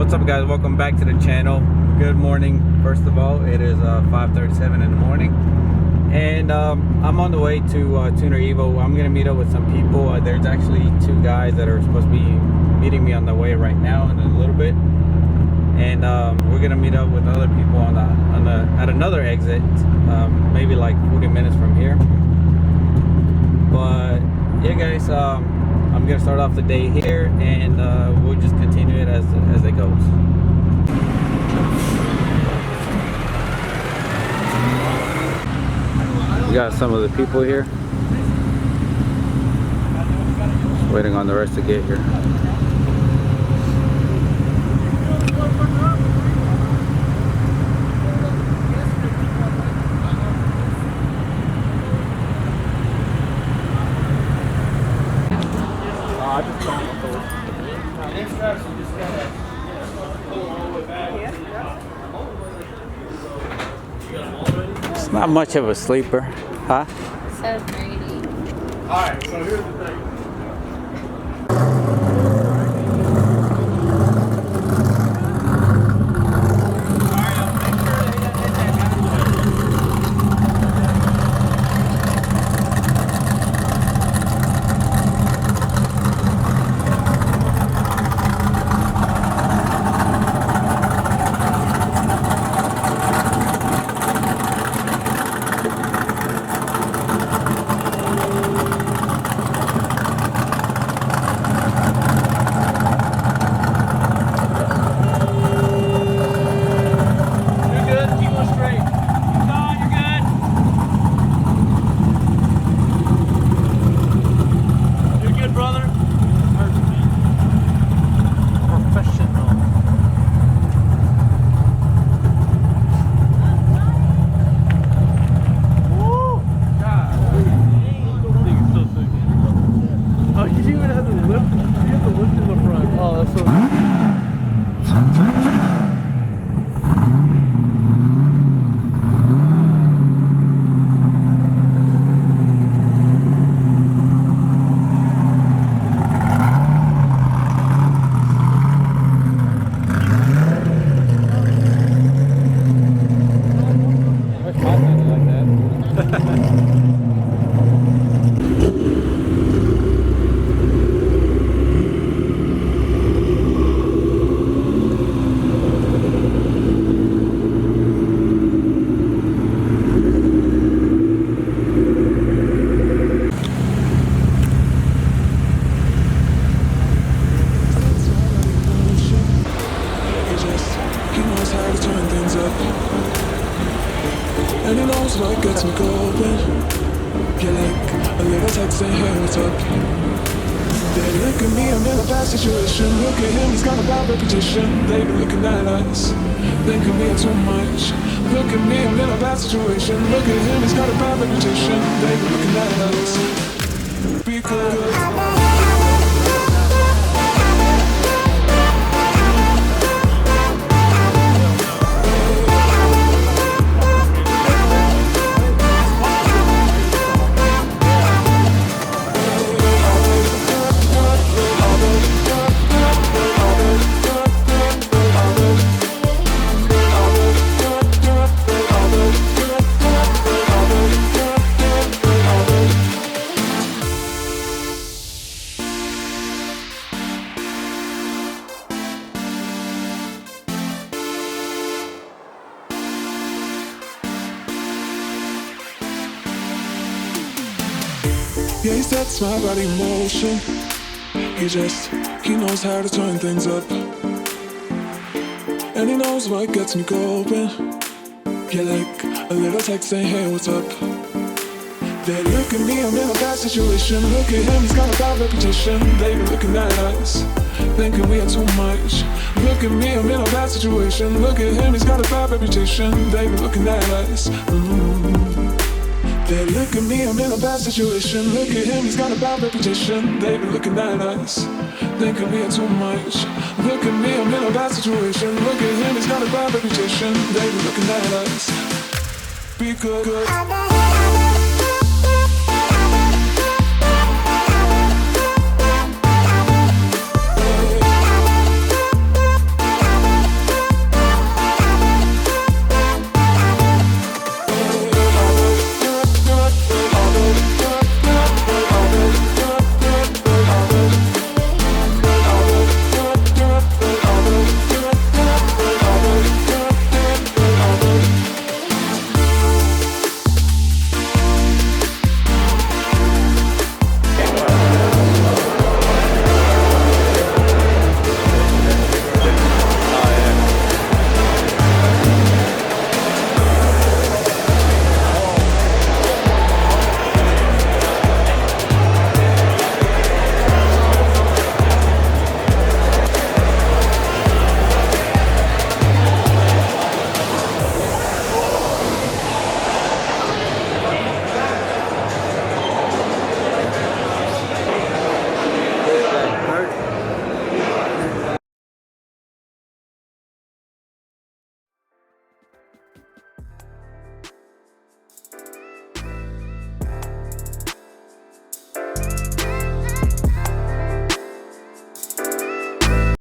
What's up, guys? Welcome back to the channel. Good morning. First of all, it is 5:37 in the morning, and I'm on the way to Tuner Evo. I'm gonna meet up with some people. There's actually two guys that are supposed to be meeting me on the way right now in a little bit, and we're gonna meet up with other people at another exit, maybe like 40 minutes from here. But yeah, guys, I'm gonna start off the day here, and we'll just continue it as it goes. We got some of the people here. Just waiting on the rest to get here. It's not much of a sleeper, huh? So pretty. Alright, so here's the thing. And he knows what gets me going. You're like a little text saying, hey, what's up? They look at me, I'm in a bad situation. Look at him, he's got a bad reputation. They be looking at us, thinking we are too much. Look at me, I'm in a bad situation. Look at him, he's got a bad reputation. They be looking at us, because yeah, he sets my body in motion. He knows how to turn things up. And he knows what gets me going. Yeah, like a little text saying, hey, what's up? They look at me, I'm in a bad situation. Look at him, he's got a bad reputation. They be looking at us, thinking we are too much. Look at me, I'm in a bad situation. Look at him, he's got a bad reputation. They be looking at us. They look at me, I'm in a bad situation. Look at him, he's got a bad reputation. They be looking at us, thinking we are too much. Look at me, I'm in a bad situation. Look at him, he's got a bad reputation. They be looking at us, because